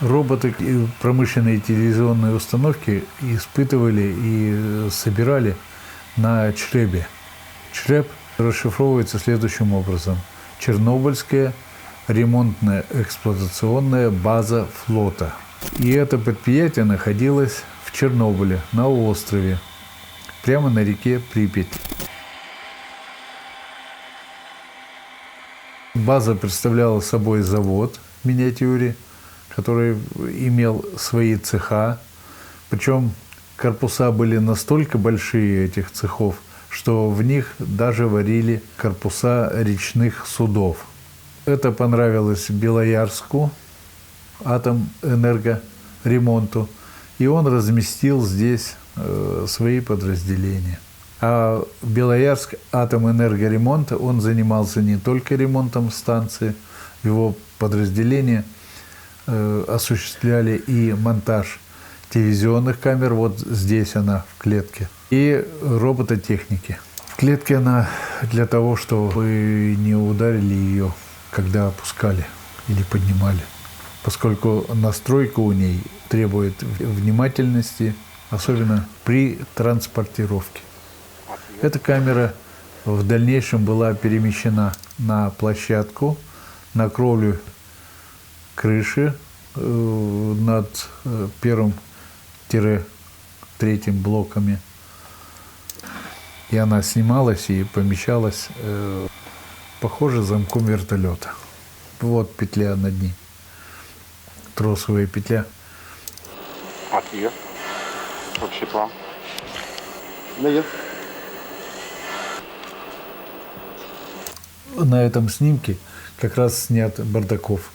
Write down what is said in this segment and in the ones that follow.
Роботы и промышленные телевизионные установки испытывали и собирали на ЧРЭБе. ЧРЭБ расшифровывается следующим образом. Чернобыльская ремонтно-эксплуатационная база флота. И это предприятие находилось в Чернобыле, на острове, прямо на реке Припять. База представляла собой завод в миниатюре, который имел свои цеха. Причем корпуса были настолько большие, этих цехов, что в них даже варили корпуса речных судов. Это понравилось Белоярску, Атомэнергоремонту, и он разместил здесь свои подразделения. А Белоярск Атомэнергоремонт, он занимался не только ремонтом станции, его подразделения осуществляли и монтаж телевизионных камер, вот здесь она в клетке, и робототехники. В клетке она для того, чтобы не ударили ее, когда опускали или поднимали, поскольку настройка у ней требует внимательности, особенно при транспортировке. Эта камера в дальнейшем была перемещена на площадку, на кровлю крыши над первым-третьим блоками. И она снималась и помещалась, похоже, замком вертолета. Вот петля над ней, тросовая петля. Отъезд. Общий план. Наезд. На этом снимке как раз снят Бардаков.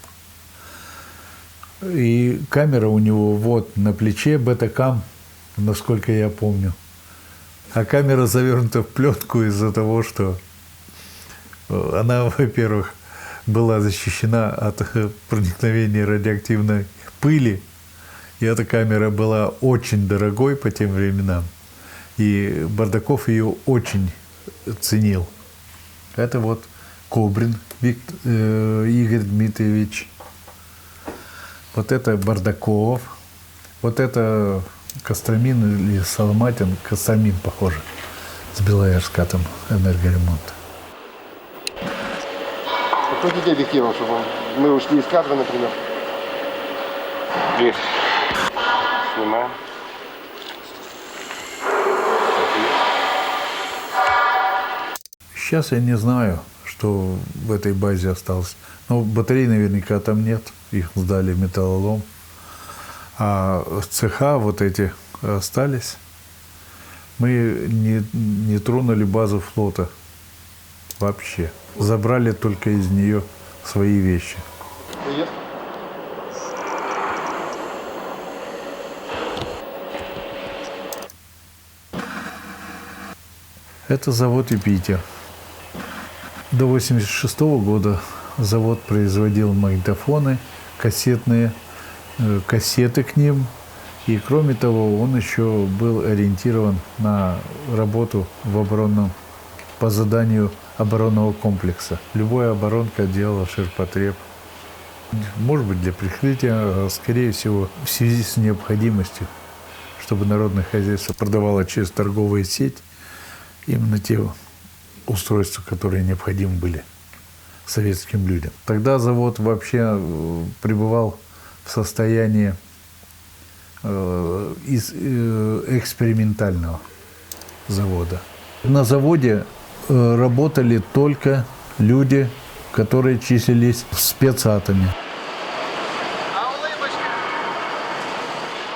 И камера у него вот на плече, бета-кам, насколько я помню. А камера завернута в пленку из-за того, что она, во-первых, была защищена от проникновения радиоактивной пыли. И эта камера была очень дорогой по тем временам. И Бардаков ее очень ценил. Это вот Кобрин Игорь Дмитриевич. Вот это Бардаков. Вот это Костромин или Соломатин. Костромин, похоже, с Белоярска Атомэнергоремонта. Крутите объективом, чтобы мы ушли из кадра, например. Есть. Снимаем. Сейчас я не знаю, что в этой базе осталось. Но батарей наверняка там нет. Их сдали в металлолом. А цеха вот эти остались. Мы не тронули базу флота вообще. Забрали только из нее свои вещи. Это завод «Юпитер». До 1986 года завод производил магнитофоны, кассеты к ним. И кроме того, он еще был ориентирован на работу по заданию оборонного комплекса. Любая оборонка делала ширпотреб. Может быть, для прикрытия, а скорее всего, в связи с необходимостью, чтобы народное хозяйство продавало через торговую сеть именно те устройства, которые необходимы были советским людям. Тогда завод вообще пребывал в состоянии экспериментального завода. На заводе работали только люди, которые числились в спецатоме.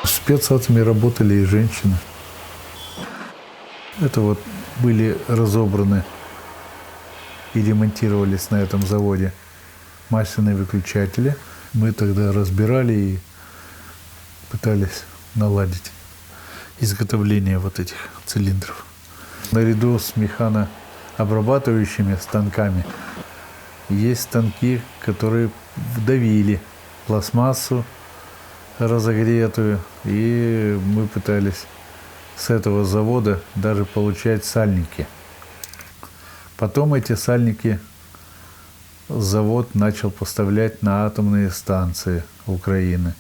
В спецатоме работали и женщины. Это вот были разобраны и ремонтировались на этом заводе масляные выключатели. Мы тогда разбирали и пытались наладить изготовление вот этих цилиндров. Наряду с механообрабатывающими станками есть станки, которые вдавили пластмассу разогретую, и мы пытались с этого завода даже получать сальники. Потом эти сальники завод начал поставлять на атомные станции Украины.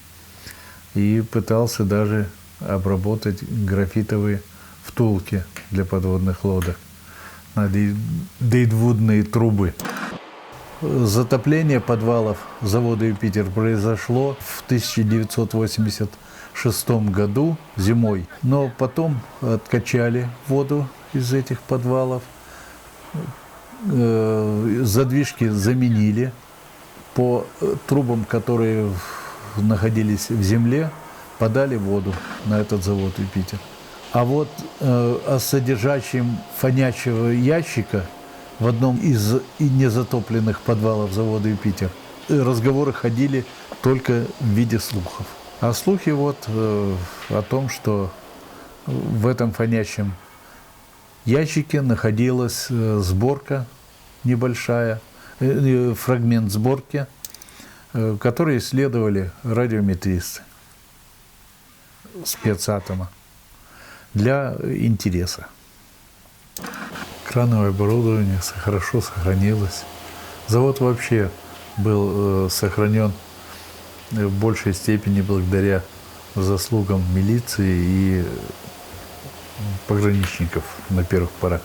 и пытался даже обработать графитовые втулки для подводных лодок на дейдвудные трубы. Затопление подвалов завода «Юпитер» произошло в 1986 году зимой, но потом откачали воду из этих подвалов, задвижки заменили по трубам, которые находились в земле, подали воду на этот завод «Юпитер». А вот о содержащем фонячего ящика в одном из незатопленных подвалов завода «Юпитер» разговоры ходили только в виде слухов. А слухи вот о том, что в этом фонящем ящике находилась сборка небольшая, фрагмент сборки, который исследовали радиометристы спецатома для интереса. Крановое оборудование хорошо сохранилось. Завод вообще был сохранен в большей степени благодаря заслугам милиции и пограничников на первых порах.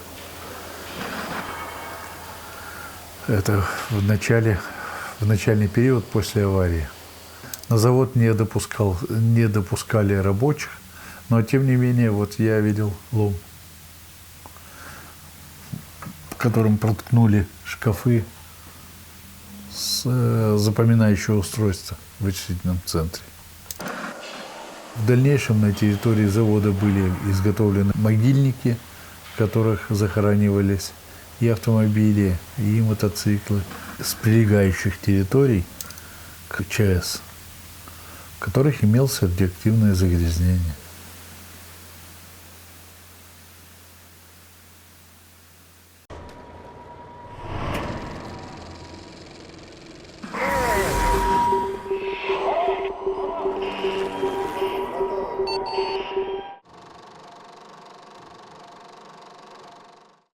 Это в начальный период после аварии. На завод не допускали рабочих, но тем не менее вот я видел лом, которым проткнули шкафы с запоминающего устройства в вычислительном центре. В дальнейшем на территории завода были изготовлены могильники, в которых захоранивались и автомобили, и мотоциклы с прилегающих территорий к ЧАЭС, в которых имелось радиоактивное загрязнение.